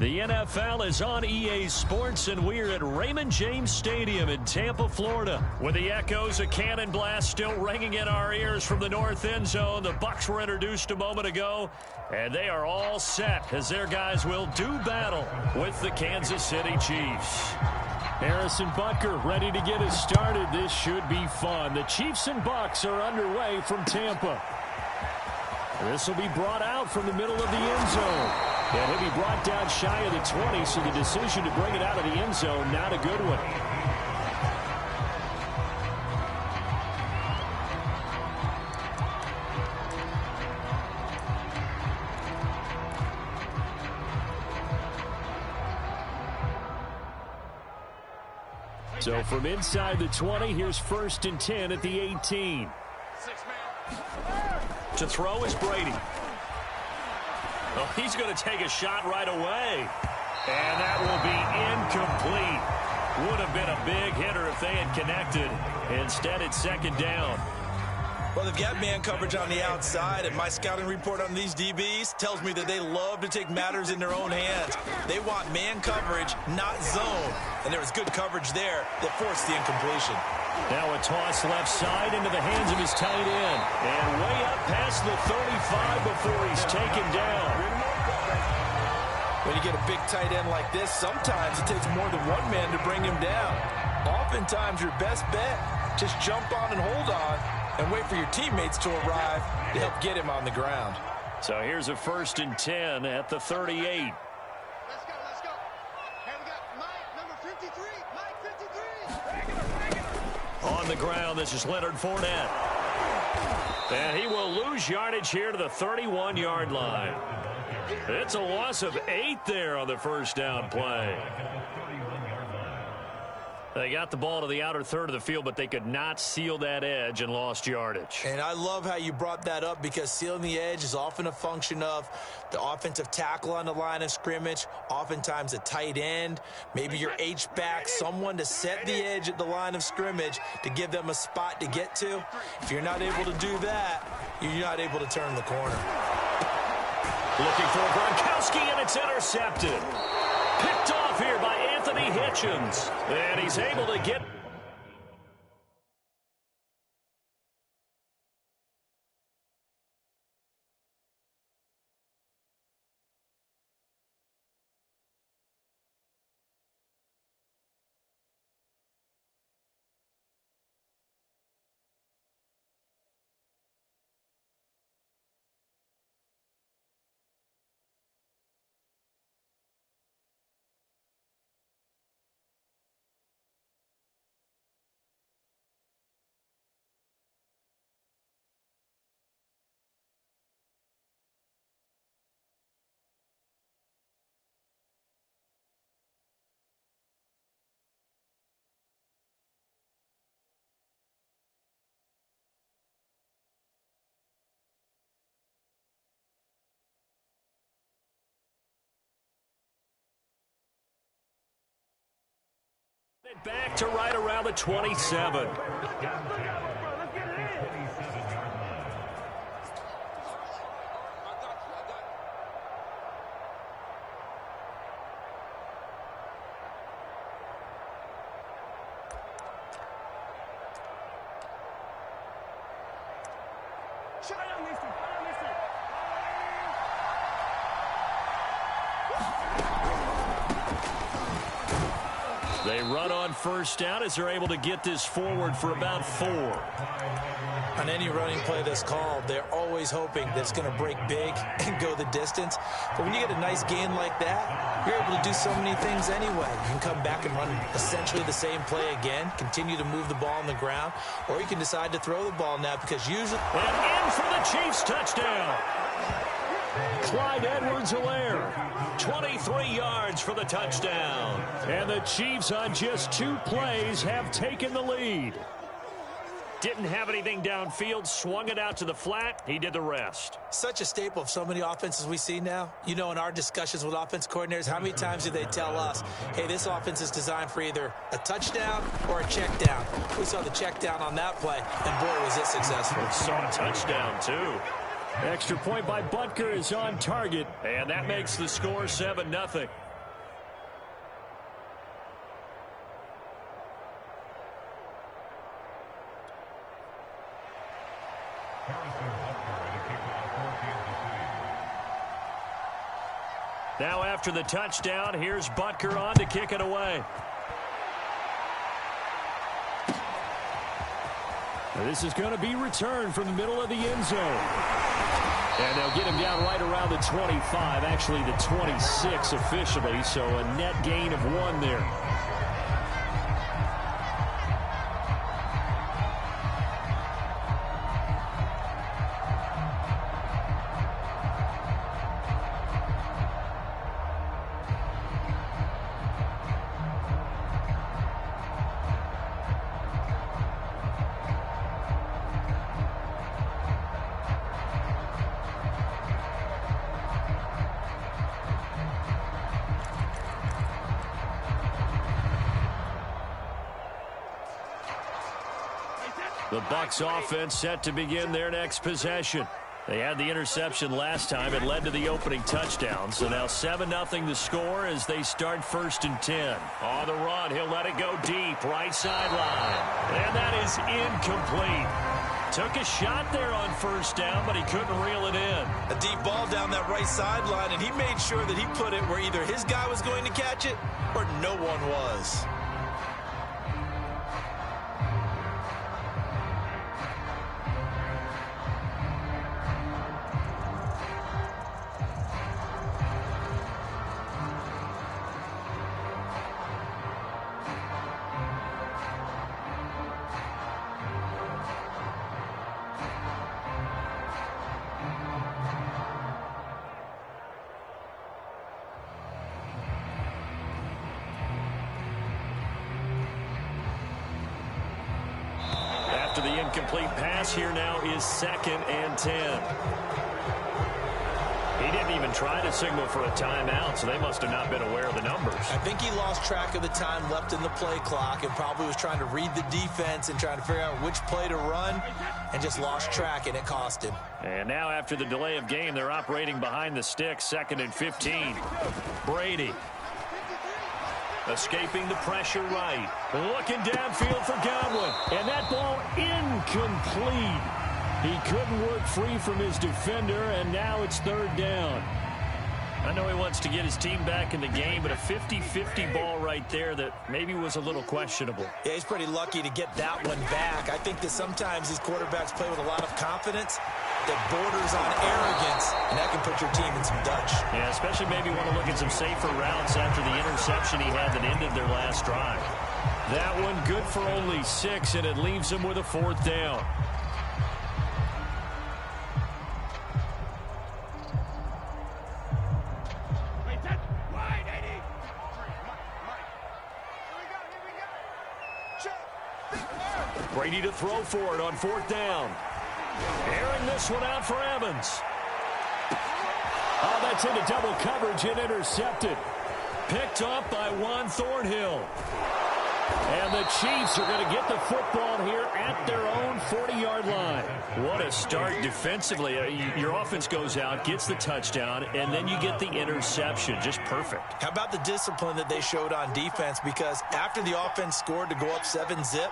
The NFL is on EA Sports, and we're at Raymond James Stadium in Tampa, Florida, with the echoes of cannon blast still ringing in our ears from the north end zone. The Bucs were introduced a moment ago, and they are all set as their guys will do battle with the Kansas City Chiefs. Harrison Butker ready to get us started. This should be fun. The Chiefs and Bucs are underway from Tampa. This will be brought out from the middle of the end zone. And he'll be brought down shy of the 20, so the decision to bring it out of the end zone, not a good one. So from inside the 20, here's 1st and 10 at the 18. To throw is Brady. Oh, he's going to take a shot right away. And that will be incomplete. Would have been a big hitter if they had connected. Instead, it's 2nd down. Well, they've got man coverage on the outside, and my scouting report on these DBs tells me that they love to take matters in their own hands. They want man coverage, not zone. And there was good coverage there that forced the incompletion. Now a toss left side into the hands of his tight end. And way up past the 35 before he's taken down. When you get a big tight end like this, sometimes it takes more than one man to bring him down. Oftentimes your best bet, just jump on and hold on and wait for your teammates to arrive to help get him on the ground. So here's a 1st and 10 at the 38. Let's go. Hey, we got Mike, number 53. Mike 53. On the ground, this is Leonard Fournette. And he will lose yardage here to the 31-yard line. It's a loss of 8 there on the 1st down play. They got the ball to the outer third of the field, but they could not seal that edge and lost yardage. And I love how you brought that up, because sealing the edge is often a function of the offensive tackle on the line of scrimmage, oftentimes a tight end, maybe your H-back, someone to set the edge at the line of scrimmage to give them a spot to get to. If you're not able to do that, you're not able to turn the corner. Looking for Gronkowski, and it's intercepted. Picked off here by Anthony Hitchens. And he's able to get... Back to right around the 27. They run on 1st down as they're able to get this forward for about 4. On any running play that's called, they're always hoping that it's going to break big and go the distance. But when you get a nice gain like that, you're able to do so many things anyway. You can come back and run essentially the same play again, continue to move the ball on the ground, or you can decide to throw the ball now, because usually... And in for the Chiefs touchdown. Clyde Edwards-Helaire, 23 yards for the touchdown. And the Chiefs on just 2 plays have taken the lead. Didn't have anything downfield, swung it out to the flat. He did the rest. Such a staple of so many offenses we see now. You know, in our discussions with offense coordinators, how many times do they tell us, hey, this offense is designed for either a touchdown or a check down. We saw the check down on that play, and boy, was it successful. Saw a touchdown, too. Extra point by Butker is on target, and that makes the score 7-0. Now after the touchdown, here's Butker on to kick it away. This is going to be returned from the middle of the end zone. And they'll get him down right around the 25, actually the 26 officially, so a net gain of 1 there. The Bucs offense set to begin their next possession. They had the interception last time. It led to the opening touchdown. So now 7-0 the score as they start 1st and 10. On the run, he'll let it go deep, right sideline. And that is incomplete. Took a shot there on 1st down, but he couldn't reel it in. A deep ball down that right sideline, and he made sure that he put it where either his guy was going to catch it or no one was. After the incomplete pass, here now is 2nd and 10. He didn't even try to signal for a timeout, so they must have not been aware of the numbers. I think he lost track of the time left in the play clock and probably was trying to read the defense and trying to figure out which play to run and just lost track, and it cost him. And now after the delay of game, they're operating behind the sticks, 2nd and 15. Brady. Escaping the pressure right. Looking downfield for Godwin. And that ball incomplete. He couldn't work free from his defender, and now it's 3rd down. I know he wants to get his team back in the game, but a 50-50 ball right there that maybe was a little questionable. Yeah, he's pretty lucky to get that one back. I think that sometimes these quarterbacks play with a lot of confidence that borders on arrogance, and that can put your team in some Dutch. Yeah, especially maybe want to look at some safer routes after the interception he had that ended their last drive. That one good for only 6, and it leaves them with a 4th down. Brady to throw for it on 4th down. Airing this one out for Evans. Oh, that's into double coverage and intercepted. Picked up by Juan Thornhill. And the Chiefs are going to get the football here at their own 40-yard line. What a start defensively. Your offense goes out, gets the touchdown, and then you get the interception. Just perfect. How about the discipline that they showed on defense? Because after the offense scored to go up 7-zip,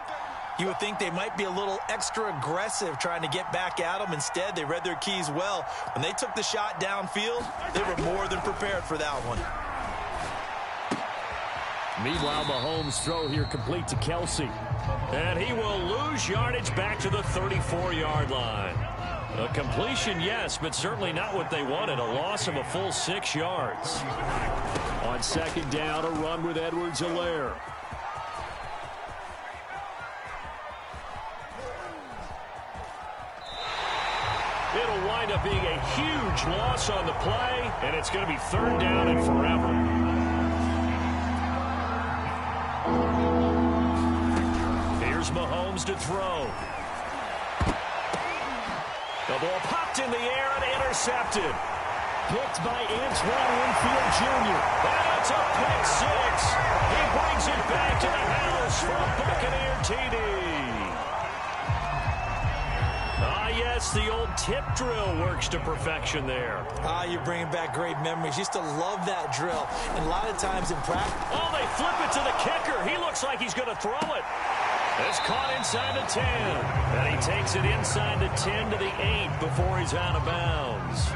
you would think they might be a little extra aggressive trying to get back at them. Instead, they read their keys well. When they took the shot downfield, they were more than prepared for that one. Meanwhile, Mahomes' throw here complete to Kelsey. And he will lose yardage back to the 34-yard line. A completion, yes, but certainly not what they wanted. A loss of a full 6 yards. On 2nd down, a run with Edwards-Helaire. It'll wind up being a huge loss on the play, and it's going to be 3rd down and forever. Here's Mahomes to throw. The ball popped in the air and intercepted. Picked by Antoine Winfield Jr. And it's a pick 6. He brings it back to the house for a Buccaneer TD. Yes, the old tip drill works to perfection there. You're bringing back great memories. Used to love that drill. And a lot of times in practice. Oh, they flip it to the kicker. He looks like he's going to throw it. It's caught inside the 10. And he takes it inside the 10 to the 8 before he's out of bounds.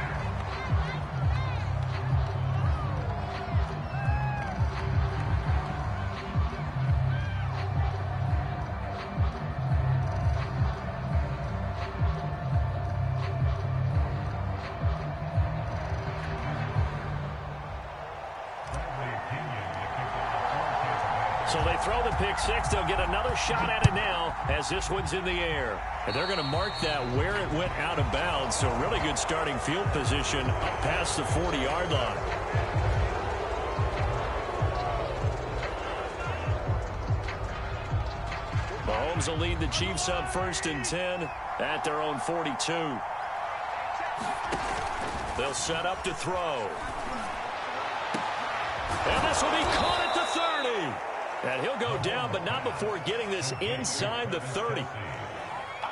So they throw the pick six. They'll get another shot at it now as this one's in the air. And they're going to mark that where it went out of bounds. So really good starting field position up past the 40-yard line. Mahomes will lead the Chiefs up 1st and 10 at their own 42. They'll set up to throw. And this will be caught at the 30. And he'll go down, but not before getting this inside the 30.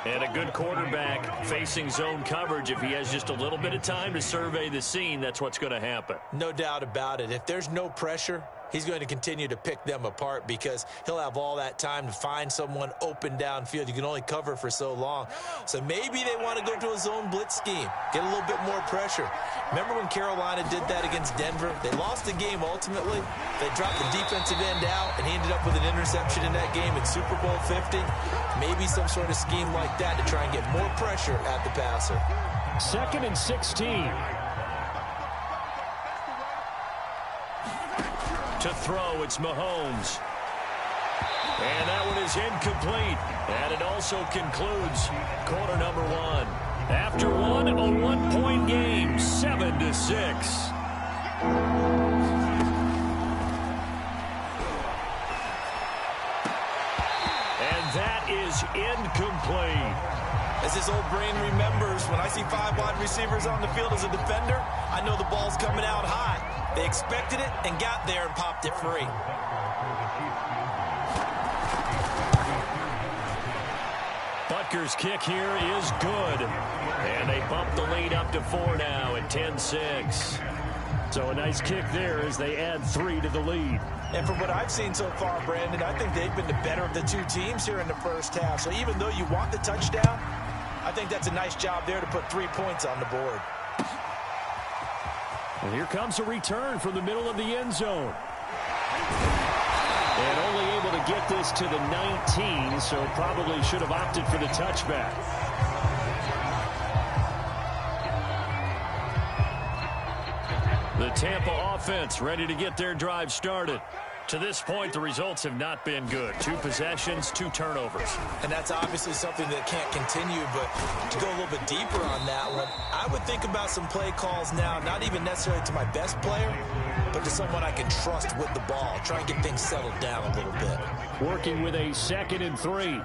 And a good quarterback facing zone coverage. If he has just a little bit of time to survey the scene, that's what's going to happen. No doubt about it. If there's no pressure, he's going to continue to pick them apart because he'll have all that time to find someone open downfield. You can only cover for so long. So maybe they want to go to a zone blitz scheme, get a little bit more pressure. Remember when Carolina did that against Denver? They lost the game ultimately. They dropped the defensive end out, and he ended up with an interception in that game in Super Bowl 50. Maybe some sort of scheme like that to try and get more pressure at the passer. 2nd and 16. To throw, it's Mahomes. And that one is incomplete. And it also concludes quarter number 1. After one, a 1-point game, 7-6. And that is incomplete. As his old brain remembers, when I see 5 wide receivers on the field as a defender, I know the ball's coming out high. They expected it and got there and popped it free. Butker's kick here is good. And they bump the lead up to 4 now at 10-6. So a nice kick there as they add 3 to the lead. And from what I've seen so far, Brandon, I think they've been the better of the two teams here in the first half. So even though you want the touchdown, I think that's a nice job there to put 3 points on the board. And here comes a return from the middle of the end zone. And only able to get this to the 19, so probably should have opted for the touchback. The Tampa offense ready to get their drive started. To this point, the results have not been good. 2 possessions, 2 turnovers. And that's obviously something that can't continue, but to go a little bit deeper on that one, I would think about some play calls now, not even necessarily to my best player, but to someone I can trust with the ball. Try and get things settled down a little bit. Working with a 2nd and 3.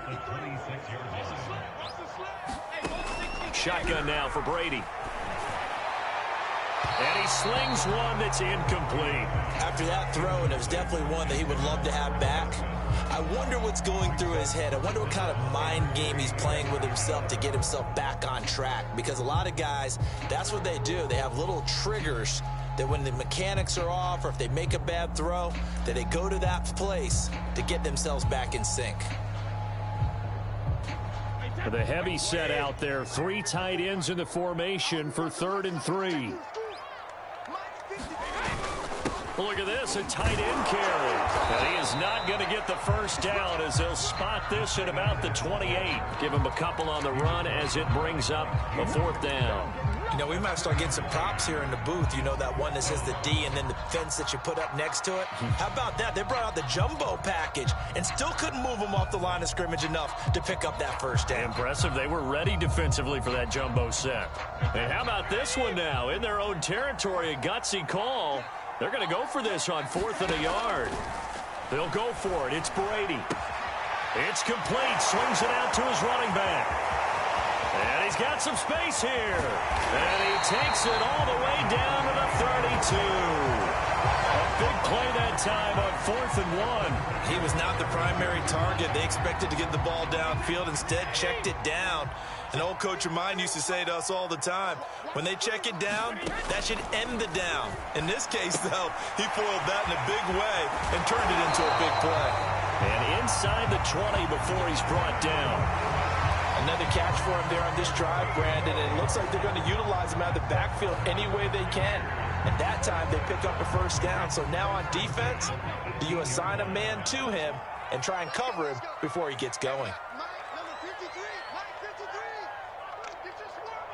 Shotgun now for Brady. And he slings one that's incomplete. After that throw, and it was definitely one that he would love to have back, I wonder what's going through his head. I wonder what kind of mind game he's playing with himself to get himself back on track. Because a lot of guys, that's what they do. They have little triggers that when the mechanics are off or if they make a bad throw, that they go to that place to get themselves back in sync. The heavy set out there. 3 tight ends in the formation for 3rd and 3. Look at this, a tight end carry. And he is not going to get the first down as they'll spot this at about the 28. Give him a couple on the run as it brings up a 4th down. You know, we might start getting some props here in the booth. You know, that one that says the D and then the fence that you put up next to it. How about that? They brought out the jumbo package and still couldn't move them off the line of scrimmage enough to pick up that first down. Impressive. They were ready defensively for that jumbo set. And how about this one now? In their own territory, a gutsy call. They're going to go for this on 4th and a yard. They'll go for it. It's Brady. It's complete. Swings it out to his running back. And he's got some space here. And he takes it all the way down to the 32. A big play that time on 4th and 1. He was not the primary target. They expected to get the ball downfield. Instead, checked it down. An old coach of mine used to say to us all the time, when they check it down, that should end the down. In this case, though, he foiled that in a big way and turned it into a big play. And inside the 20 before he's brought down. Another catch for him there on this drive, Brandon, and it looks like they're going to utilize him out of the backfield any way they can. And that time they pick up a first down. So now on defense, do you assign a man to him and try and cover him before he gets going? Mike, number 53. Mike, 53. Get your swarm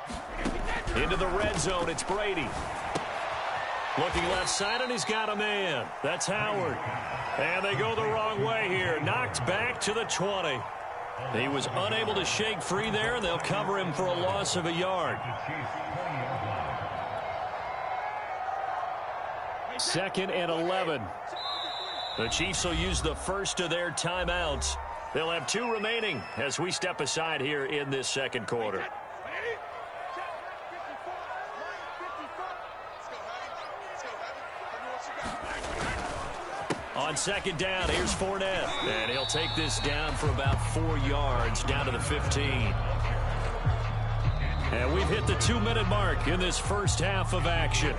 on. Easy. Into the red zone, it's Brady. Looking left side, and he's got a man. That's Howard. And they go the wrong way here. Knocked back to the 20. He was unable to shake free there, and they'll cover him for a loss of a yard. 2nd and 11. The Chiefs will use the first of their timeouts. They'll have 2 remaining as we step aside here in this second quarter. On 2nd down, here's Fournette. And he'll take this down for about 4 yards, down to the 15. And we've hit the 2-minute mark in this first half of action.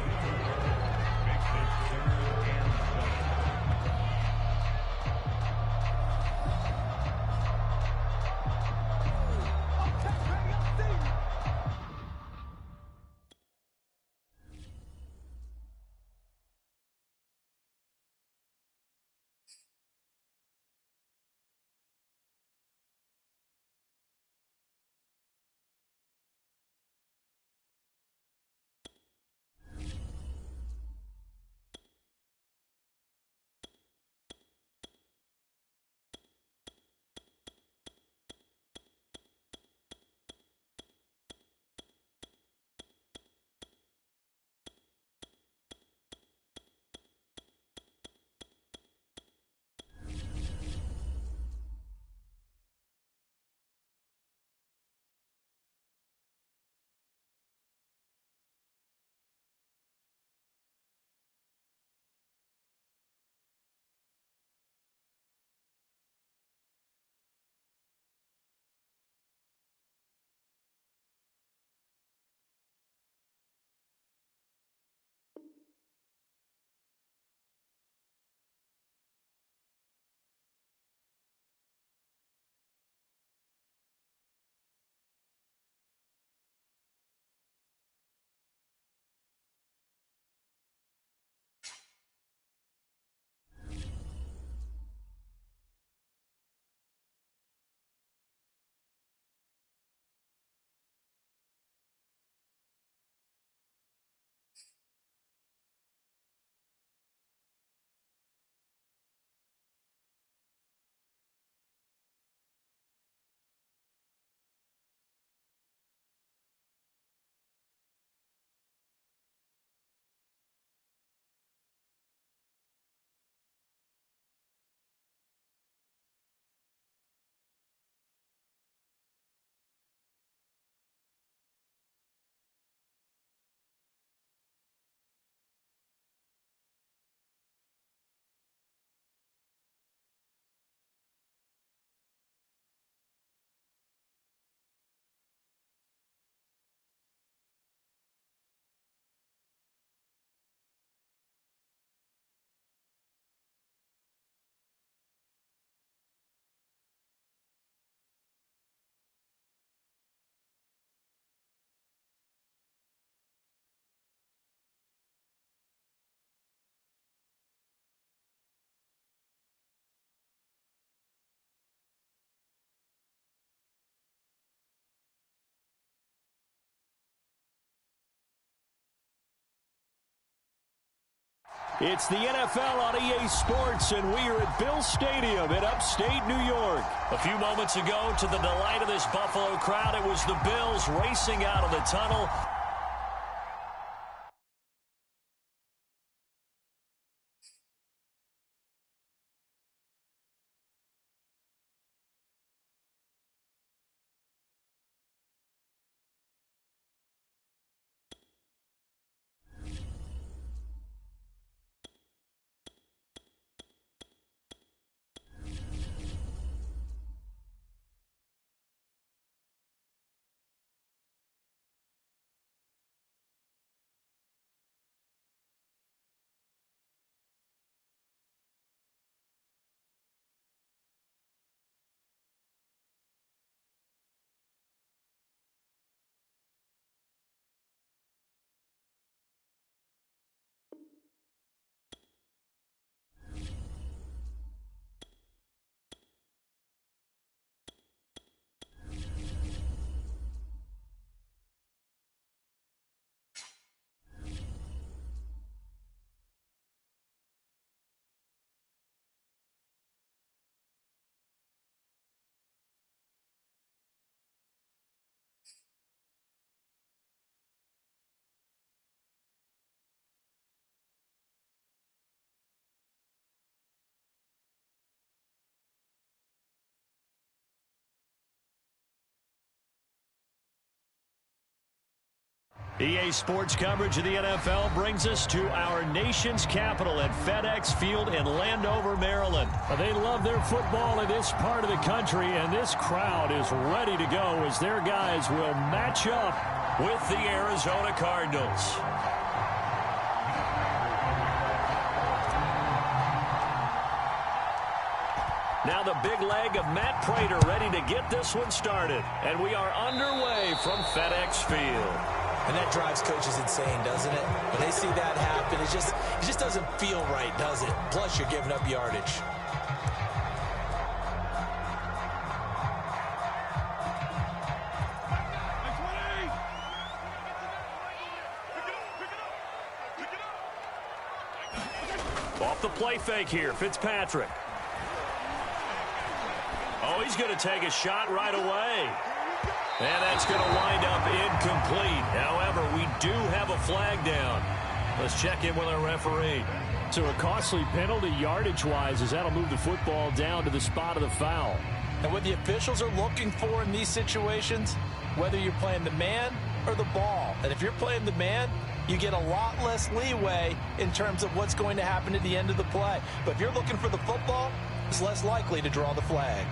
It's the NFL on EA Sports, and we are at Bill Stadium in upstate New York. A few moments ago, to the delight of this Buffalo crowd, it was the Bills racing out of the tunnel. EA Sports coverage of the NFL brings us to our nation's capital at FedEx Field in Landover, Maryland. They love their football in this part of the country, and this crowd is ready to go as their guys will match up with the Arizona Cardinals. Now the big leg of Matt Prater ready to get this one started. And we are underway from FedEx Field. And that drives coaches insane, doesn't it? When they see that happen, it just doesn't feel right, does it? Plus, you're giving up yardage. Off the play fake here, Fitzpatrick. Oh, he's going to take a shot right away. And that's going to wind up incomplete. However, we do have a flag down. Let's check in with our referee. So a costly penalty yardage-wise as that'll move the football down to the spot of the foul. And what the officials are looking for in these situations, whether you're playing the man or the ball, and if you're playing the man, you get a lot less leeway in terms of what's going to happen at the end of the play. But if you're looking for the football, it's less likely to draw the flag.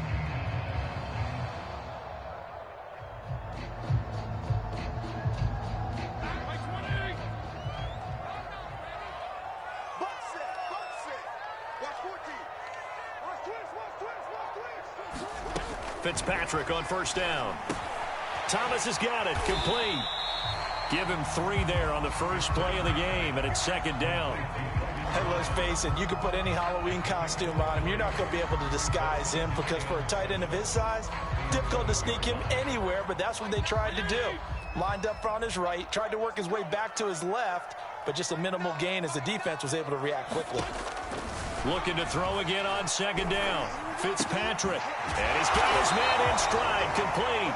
Fitzpatrick on first down. Thomas has got it. Complete. Give him 3 there on the first play of the game, and it's second down. Hey, let's face it, you can put any Halloween costume on him. You're not going to be able to disguise him because for a tight end of his size, difficult to sneak him anywhere, but that's what they tried to do. Lined up on his right, tried to work his way back to his left, but just a minimal gain as the defense was able to react quickly. Looking to throw again on second down. Fitzpatrick. And he's got his man in stride. Complete.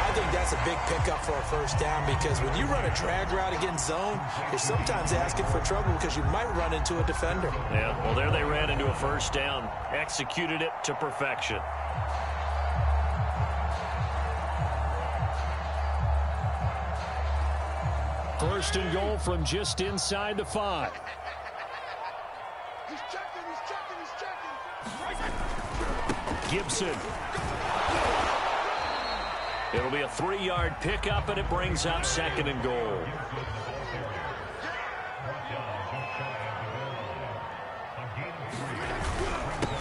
I think that's a big pickup for a first down because when you run a drag route against zone, you're sometimes asking for trouble because you might run into a defender. Yeah, well, there they ran into a first down. Executed it to perfection. First and goal from just inside the 5. He's checking, he's checking, he's checking. Gibson. It'll be a 3-yard pickup, and it brings up second and goal.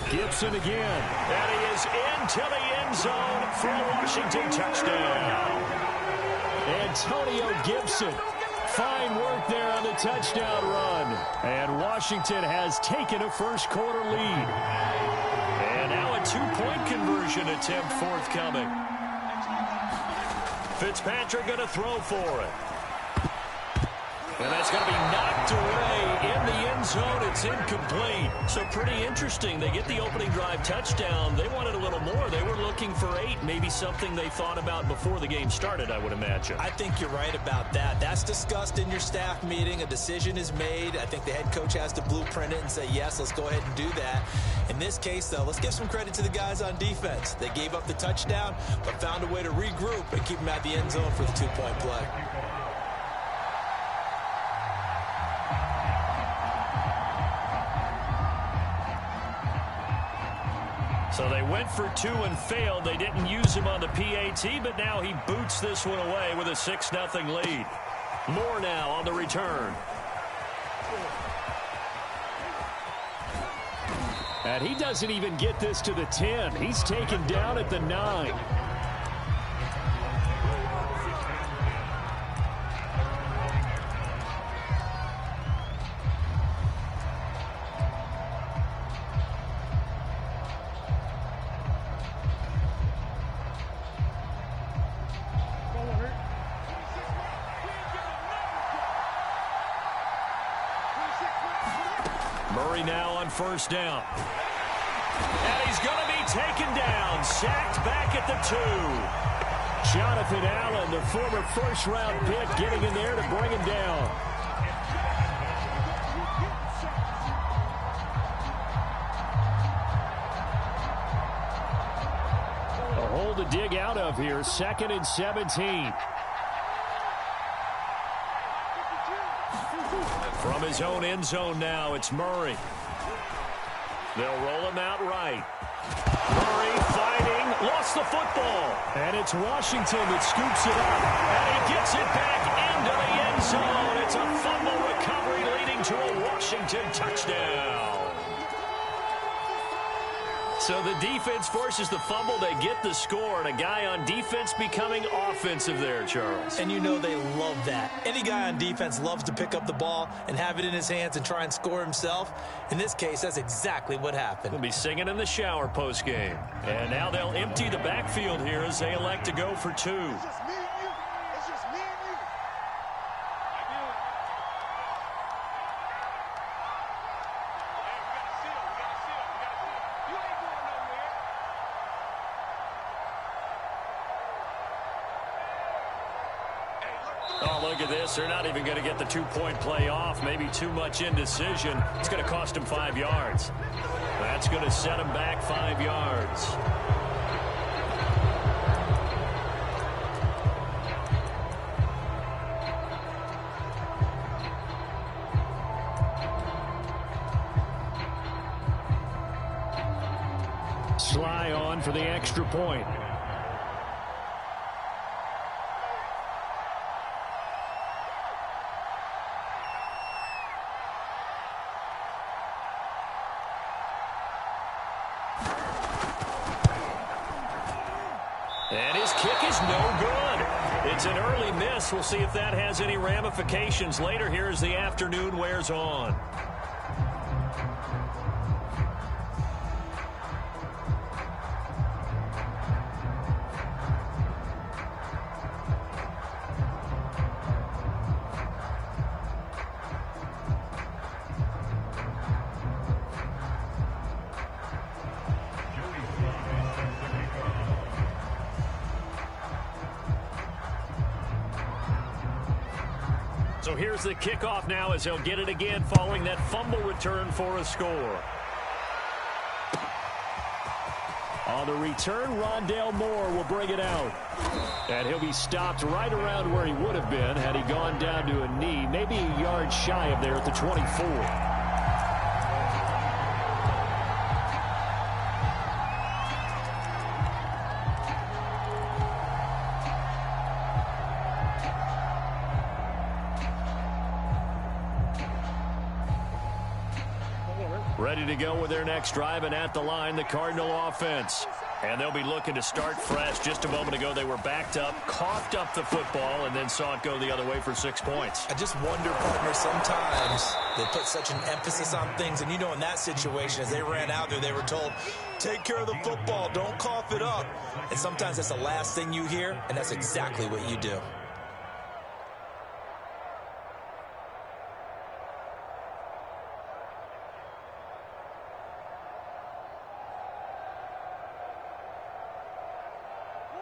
Gibson again. And he is into the end zone for a Washington touchdown. Antonio Gibson. Fine work there on the touchdown run. And Washington has taken a first-quarter lead. And now a 2-point conversion attempt forthcoming. Fitzpatrick going to throw for it. And that's going to be knocked away in the end zone. It's incomplete. So pretty interesting. They get the opening drive touchdown. They wanted a little more. They were looking for 8, maybe something they thought about before the game started, I would imagine. I think you're right about that. That's discussed in your staff meeting. A decision is made. I think the head coach has to blueprint it and say, yes, let's go ahead and do that. In this case, though, let's give some credit to the guys on defense. They gave up the touchdown, but found a way to regroup and keep them at the end zone for the 2-point play. So they went for 2 and failed. They didn't use him on the PAT, but now he boots this one away with a 6-0 lead. More now on the return. And he doesn't even get this to the 10. He's taken down at the 9. Murray now on first down. And he's going to be taken down, sacked back at the 2. Jonathan Allen, the former first-round pick, getting in there to bring him down. A hole to dig out of here, 2nd and 17. From his own end zone now, it's Murray. They'll roll him out right. Murray fighting, lost the football. And it's Washington that scoops it up. And he gets it back into the end zone. It's a fumble recovery leading to a Washington touchdown. So the defense forces the fumble. They get the score, and a guy on defense becoming offensive there, Charles. And you know they love that. Any guy on defense loves to pick up the ball and have it in his hands and try and score himself. In this case, that's exactly what happened. He'll be singing in the shower postgame. And now they'll empty the backfield here as they elect to go for two. It's just me and you. It's just me and you. Oh, look at this. They're not even going to get the two-point play off. Maybe too much indecision. It's going to cost him 5 yards. That's going to set him back 5 yards. Sly on for the extra point. And his kick is no good. It's an early miss. We'll see if that has any ramifications later here as the afternoon wears on. So here's the kickoff now as he'll get it again following that fumble return for a score. On the return, Rondale Moore will bring it out. And he'll be stopped right around where he would have been had he gone down to a knee, maybe a yard shy of there at the 24. Ready to go with their next drive, and at the line, the Cardinal offense. And they'll be looking to start fresh. Just a moment ago, they were backed up, coughed up the football, and then saw it go the other way for 6 points. I just wonder, partner, sometimes they put such an emphasis on things. And, you know, in that situation, as they ran out there, they were told, take care of the football, don't cough it up. And sometimes that's the last thing you hear, and that's exactly what you do.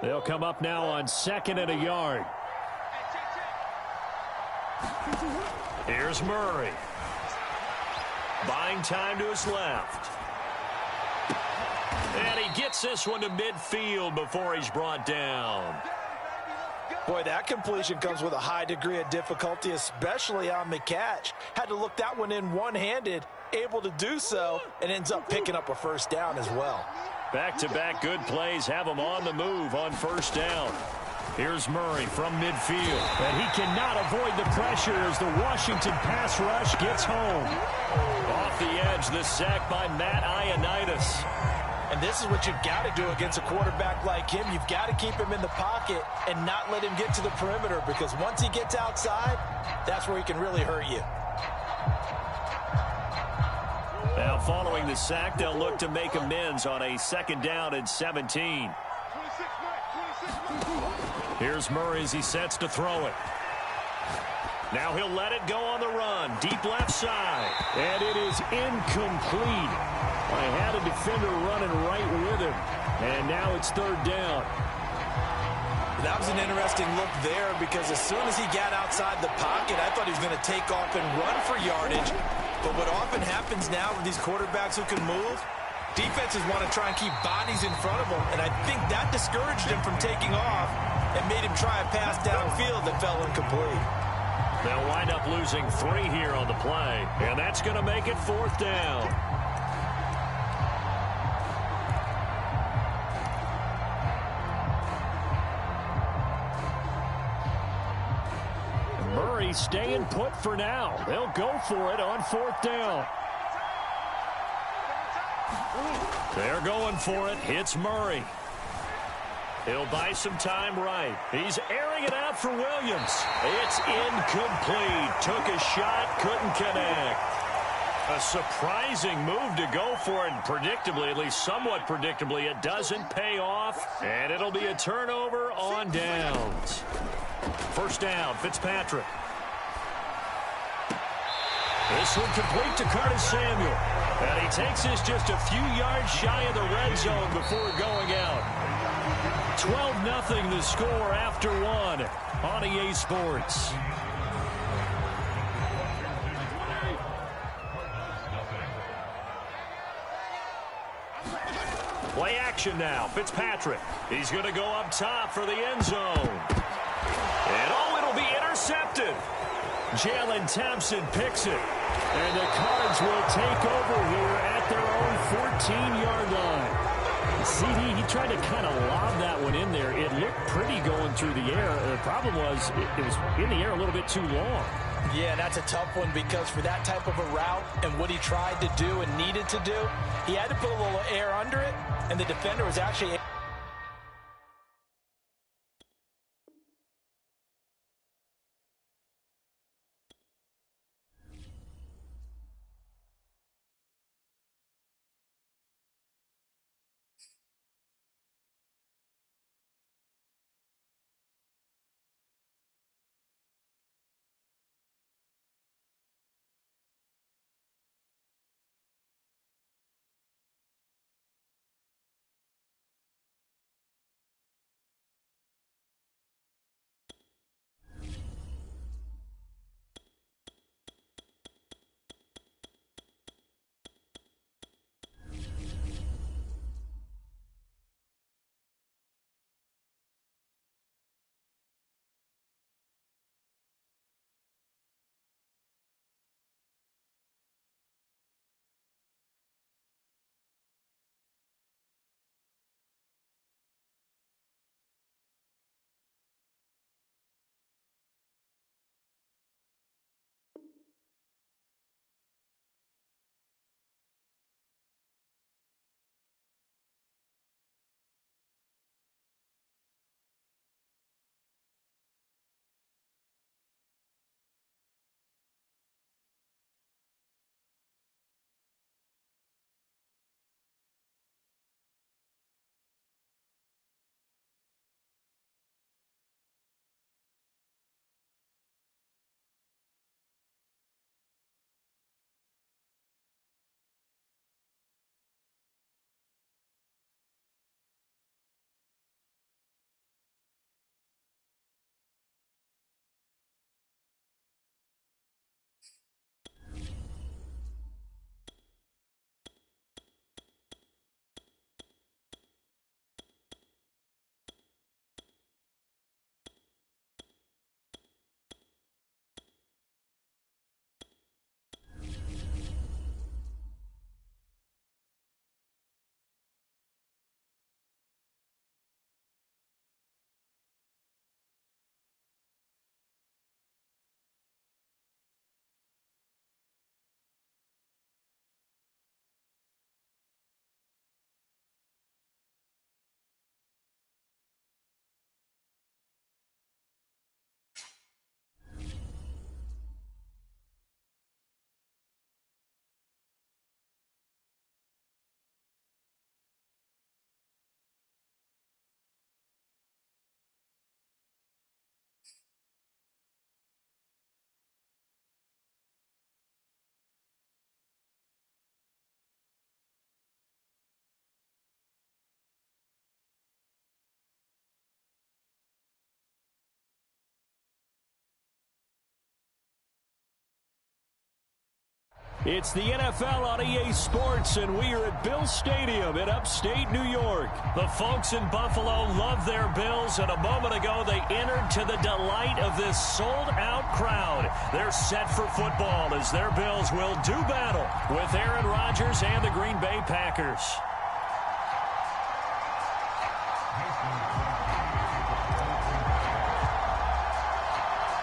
They'll come up now on 2nd and a yard. Here's Murray. Buying time to his left. And he gets this one to midfield before he's brought down. Boy, that completion comes with a high degree of difficulty, especially on the catch. Had to look that one in one-handed, able to do so, and ends up picking up a first down as well. Back-to-back good plays have him on the move on first down. Here's Murray from midfield. And he cannot avoid the pressure as the Washington pass rush gets home. Off the edge, the sack by Matt Ioannidis. And this is what you've got to do against a quarterback like him. You've got to keep him in the pocket and not let him get to the perimeter, because once he gets outside, that's where he can really hurt you. Now following the sack, they'll look to make amends on a 2nd down and 17. Here's Murray as he sets to throw it. Now he'll let it go on the run. Deep left side. And it is incomplete. I had a defender running right with him. And now it's 3rd down. That was an interesting look there, because as soon as he got outside the pocket, I thought he was going to take off and run for yardage. But what often happens now with these quarterbacks who can move, defenses want to try and keep bodies in front of them, and I think that discouraged him from taking off and made him try a pass downfield that fell incomplete. They'll wind up losing 3 here on the play, and that's going to make it 4th down. Murray staying put for now. They'll go for it on 4th down. They're going for it. It's Murray. He'll buy some time right. He's airing it out for Williams. It's incomplete. Took a shot, couldn't connect. A surprising move to go for it, and predictably, at least somewhat predictably, it doesn't pay off, and it'll be a turnover on downs. 1st down, Fitzpatrick. This one complete to Curtis Samuel. And he takes this just a few yards shy of the red zone before going out. 12-0 the score after 1 on EA Sports. Play action now. Fitzpatrick. He's going to go up top for the end zone. And oh, it'll be intercepted. Jalen Thompson picks it. And the Cards will take over here at their own 14-yard line. CD, he tried to kind of lob that one in there. It looked pretty going through the air. The problem was it was in the air a little bit too long. Yeah, that's a tough one because for that type of a route and what he tried to do and needed to do, he had to put a little air under it, and the defender was actually It's the NFL on EA Sports, and we are at Bill Stadium in upstate New York. The folks in Buffalo love their Bills, and a moment ago they entered to the delight of this sold-out crowd. They're set for football as their Bills will do battle with Aaron Rodgers and the Green Bay Packers.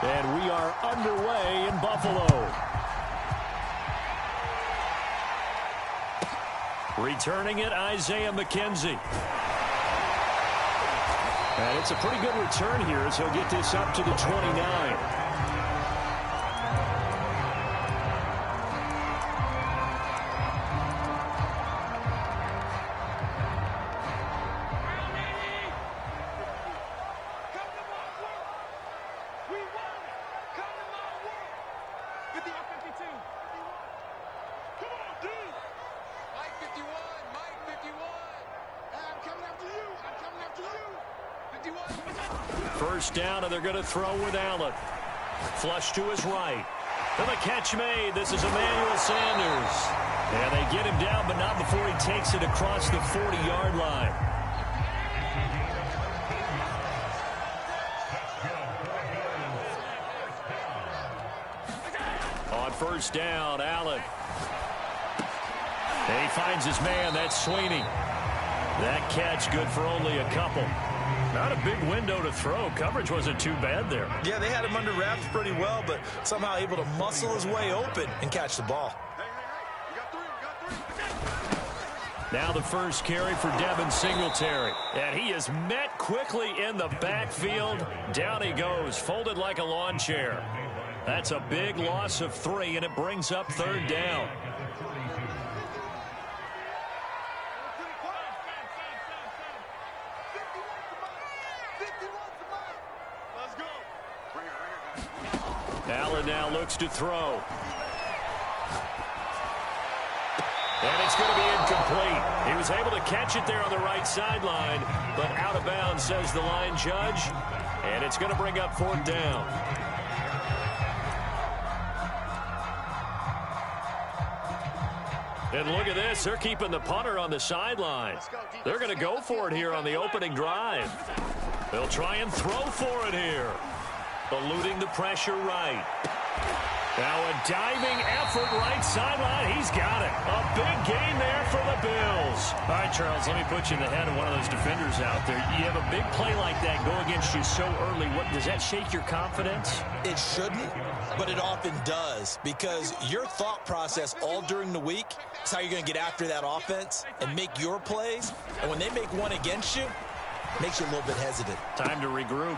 And we are underway in Buffalo. Returning it, Isaiah McKenzie. And it's a pretty good return here as he'll get this up to the 29. First down, and they're going to throw with Allen. Flush to his right. And the catch made. This is Emmanuel Sanders. And they get him down, but not before he takes it across the 40-yard line. On first down, Allen. And he finds his man. That's Sweeney. That catch good for only a couple. Not a big window to throw. Coverage wasn't too bad there. Yeah, they had him under wraps pretty well, but somehow able to muscle his way open and catch the ball. Now the first carry for Devin Singletary. And he is met quickly in the backfield. Down he goes, folded like a lawn chair. That's a big loss of 3, and it brings up third down. Allen now looks to throw. And it's going to be incomplete. He was able to catch it there on the right sideline, but out of bounds, says the line judge. And it's going to bring up fourth down. And look at this. They're keeping the punter on the sideline. They're going to go for it here on the opening drive. They'll try and throw for it here. Eluding the pressure right. Now a diving effort right sideline. He's got it. A big gain there for the Bills. All right, Charles, let me put you in the head of one of those defenders out there. You have a big play like that go against you so early. Does that shake your confidence? It shouldn't, but it often does, because your thought process all during the week is how you're going to get after that offense and make your plays. And when they make one against you, it makes you a little bit hesitant. Time to regroup.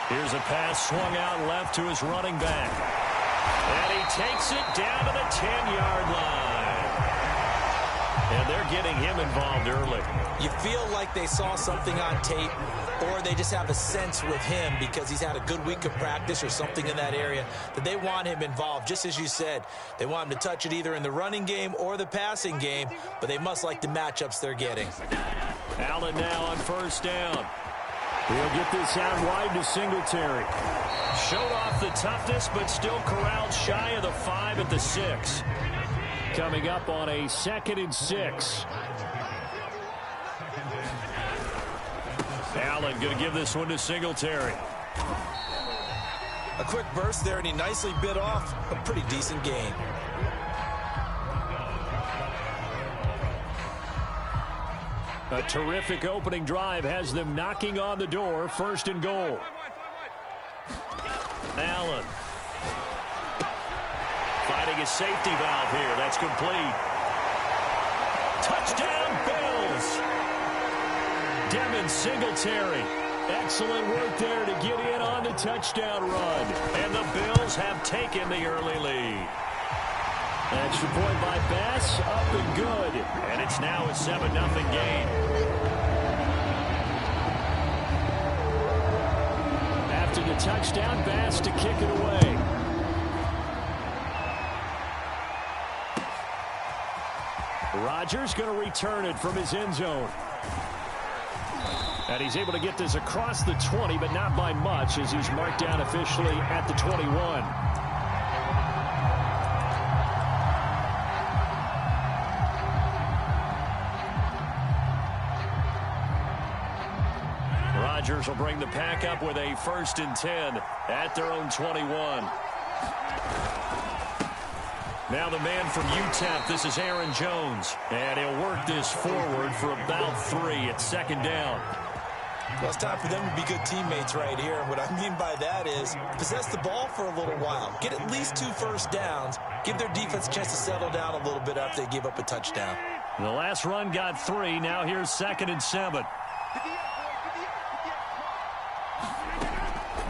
Here's a pass swung out left to his running back. And he takes it down to the 10-yard line. And they're getting him involved early. You feel like they saw something on tape, or they just have a sense with him because he's had a good week of practice or something in that area that they want him involved. Just as you said, they want him to touch it either in the running game or the passing game, but they must like the matchups they're getting. Allen now on first down. He'll get this out wide to Singletary. Showed off the toughness, but still corralled shy of the 5 at the 6. Coming up on a 2nd and 6. Allen going to give this one to Singletary. A quick burst there, and he nicely bit off a pretty decent gain. A terrific opening drive has them knocking on the door. 1st and goal. Allen. Finding a safety valve here. That's complete. Touchdown, Bills. Devin Singletary. Excellent work there to get in on the touchdown run. And the Bills have taken the early lead. Extra point by Bass, up and good. And it's now a 7-0 game. After the touchdown, Bass to kick it away. Rodgers going to return it from his end zone. And he's able to get this across the 20, but not by much, as he's marked down officially at the 21. Rodgers will bring the pack up with a 1st and 10 at their own 21. Now the man from UTEP, this is Aaron Jones. And he'll work this forward for about 3 at 2nd down. Well, it's time for them to be good teammates right here. And what I mean by that is possess the ball for a little while. Get at least 2 first downs. Give their defense a chance to settle down a little bit after they give up a touchdown. The last run got 3. Now here's 2nd and 7.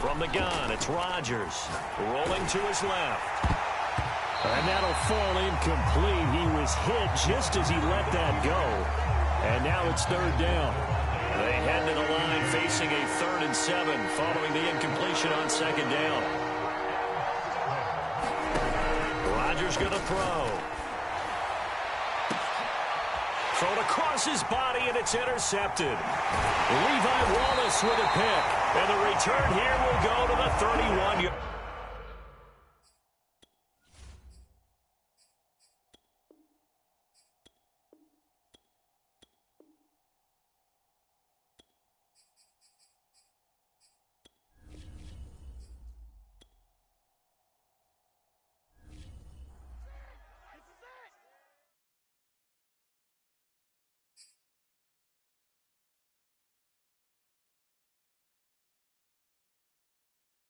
From the gun, it's Rodgers. Rolling to his left. And that'll fall incomplete. He was hit just as he let that go. And now it's 3rd down. They head to the line facing a 3rd and 7 following the incompletion on 2nd down. Rodgers going to throw. Thrown across his body, and it's intercepted. Levi Wallace with a pick. And the return here will go to the 31.